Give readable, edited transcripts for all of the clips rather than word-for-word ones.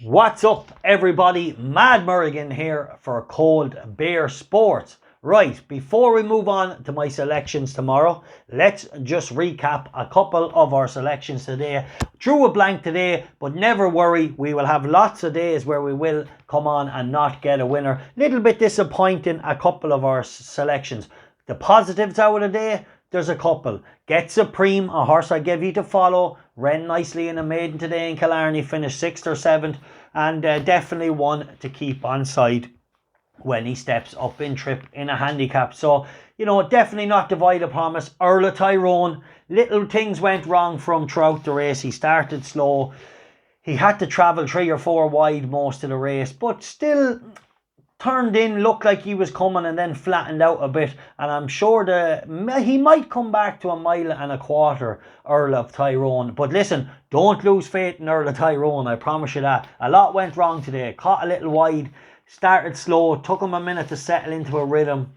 What's up everybody, Mad Merrigan here for Coldbeer Sports. Right, before we move on to my selections tomorrow, let's just recap a couple of our selections today. Drew a blank today, but never worry, we will have lots of days where we will come on and not get a winner. Little bit disappointing, a couple of our selections. The positives out of the day, there's a couple. 𝗀𝗵𝗵𝗆, a horse I gave you to follow, ran nicely in a maiden today in Killarney, finished 6th or 7th, and definitely one to keep on side when he steps up in trip in a handicap. So, you know, definitely not divided promise. 𝗨𝗏 little things went wrong from throughout the race. He started slow. He had to travel 3 or 4 wide most of the race, but still turned in, looked like he was coming, and then flattened out a bit. And I'm sure he might come back to 1.25 miles, 𝗨𝗏. But listen, don't lose faith in 𝗨𝗏, I promise you that. A lot went wrong today. Caught a little wide, started slow, took him a minute to settle into a rhythm.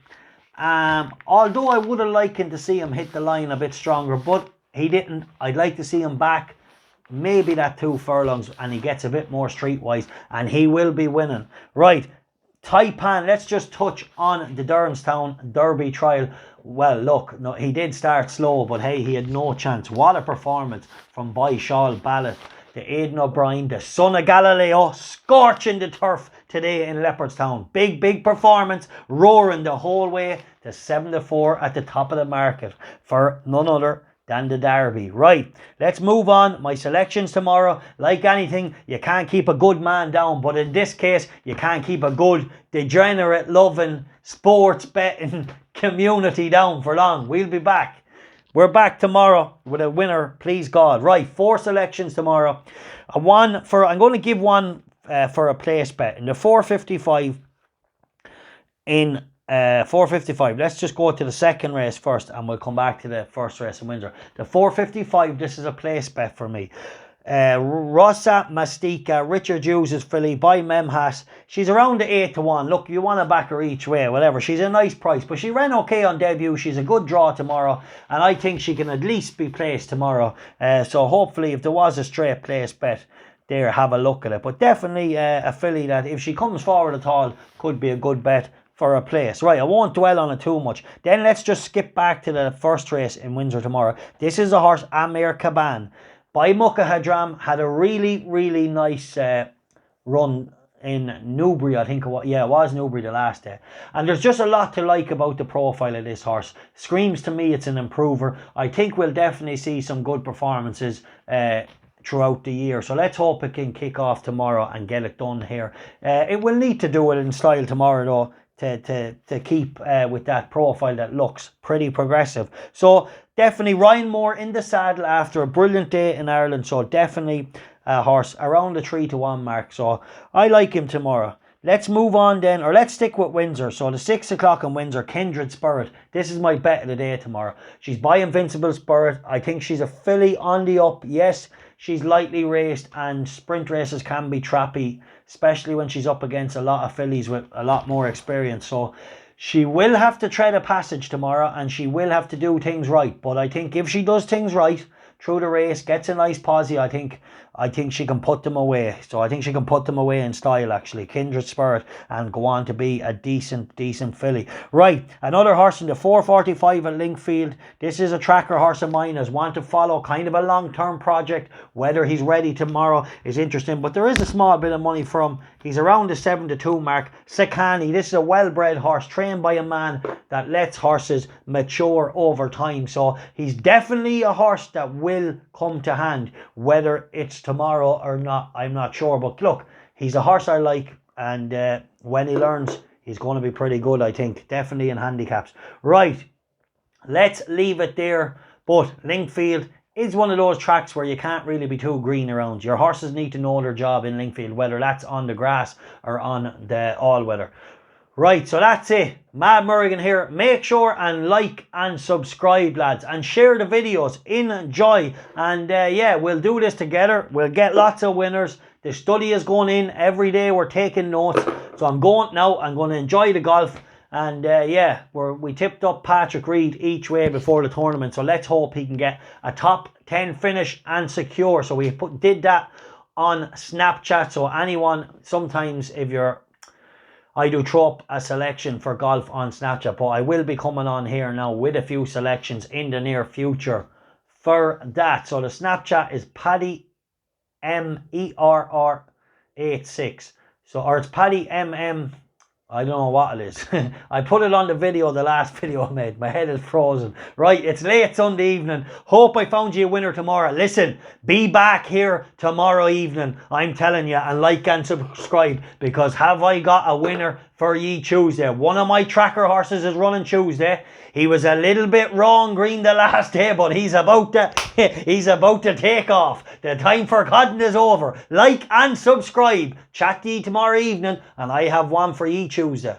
Although I would have liked to see him hit the line a bit stronger, but he didn't. I'd like to see him back. Maybe that 2 furlongs and he gets a bit more streetwise, and he will be winning. Right, Taipan, let's just touch on the Derby Derby trial. Well, look, no, he did start slow, but hey, he had no chance. What a performance from 𝗏𝗏 the Aidan O'Brien, the son of Galileo, scorching the turf today in Leopardstown. Big performance, roaring the whole way to 7-4 at the top of the market for none other than the Derby. Right, let's move on. My selections tomorrow, like anything, you can't keep a good man down, but in this case, you can't keep a good, degenerate, loving, sports betting community down for long. We'll be back. We're back tomorrow with a winner, please God. Right, 4 selections tomorrow. I'm going to give one for a place bet in the 455 in 455. Let's just go to the second race first and we'll come back to the first race in Windsor. The 455, this is a place bet for me. Rosa Mastica, Richard Hughes' filly by 𝗵𝗆. She's around the 8-1. Look, you want to back her each way, whatever. She's a nice price, but she ran okay on debut. She's a good draw tomorrow, and I think she can at least be placed tomorrow. So hopefully, if there was a straight place bet there, have a look at it. But definitely a filly that, if she comes forward at all, could be a good bet for a place. Right, I won't dwell on it too much. Then let's just skip back to the first race in Windsor tomorrow. This is a horse, 𝗵𝗏𝗏 by 𝗵𝗏𝗴𝗏, had a really nice run in Newbury, I think. Yeah, it was Newbury the last day. And there's just a lot to like about the profile of this horse. Screams to me it's an improver. I think we'll definitely see some good performances throughout the year. So let's hope it can kick off tomorrow and get it done here. It will need to do it in style tomorrow though, to keep with that profile that looks pretty progressive. So definitely Ryan Moore in the saddle after a brilliant day in Ireland. So definitely a horse around the 3-1 mark. So I like him tomorrow. Let's move on then, or let's stick with Windsor. So the 6 o'clock in Windsor, Kindred Spirit. This is my bet of the day tomorrow. She's by Invincible Spirit. I think she's a filly on the up. Yes, she's lightly raced and sprint races can be trappy, especially when she's up against a lot of fillies with a lot more experience. So she will have to tread a passage tomorrow and she will have to do things right. But I think if she does things right through the race, gets a nice posse, I think she can put them away. So I think she can put them away in style, actually. Kindred Spirit, and go on to be a decent filly. Right, another horse in the 445 at Linkfield. This is a tracker horse of mine. As want to follow, kind of a long-term project. Whether he's ready tomorrow is interesting, but there is a small bit of money for him. He's around the 7-2 mark. Sakani, this is a well-bred horse, trained by a man that lets horses mature over time. So he's definitely a horse that will come to hand. Whether it's tomorrow or not, I'm not sure. But look, he's a horse I like, and when he learns, he's going to be pretty good, I think. Definitely in handicaps. Right, let's leave it there. But Linkfield is one of those tracks where you can't really be too green around. Your horses need to know their job in Linkfield, whether that's on the grass or on the all-weather. Right, so that's it. Mad Merrigan here. Make sure and like and subscribe, lads, and share the videos. Enjoy, and yeah, we'll do this together. We'll get lots of winners. The study is going in every day. We're taking notes. So I'm going now. I'm going to enjoy the golf. And yeah, we tipped up Patrick Reed each way before the tournament. So let's hope he can get a top 10 finish and secure. So we did that on Snapchat. So anyone, sometimes if you're, I do throw up a selection for golf on Snapchat, but I will be coming on here now with a few selections in the near future for that. So the Snapchat is Paddy MERR86. So, or it's Paddy MM, I don't know what it is. I put it on the video, the last video I made. My head is frozen. Right, it's late Sunday evening. Hope I found you a winner tomorrow. Listen, be back here tomorrow evening, I'm telling you, and like and subscribe, because have I got a winner for ye Tuesday. One of my tracker horses is running Tuesday. He was a little bit wrong green the last day, but he's about to take off. The time for codding is over. Like and subscribe. Chat to ye tomorrow evening, and I have one for ye Tuesday.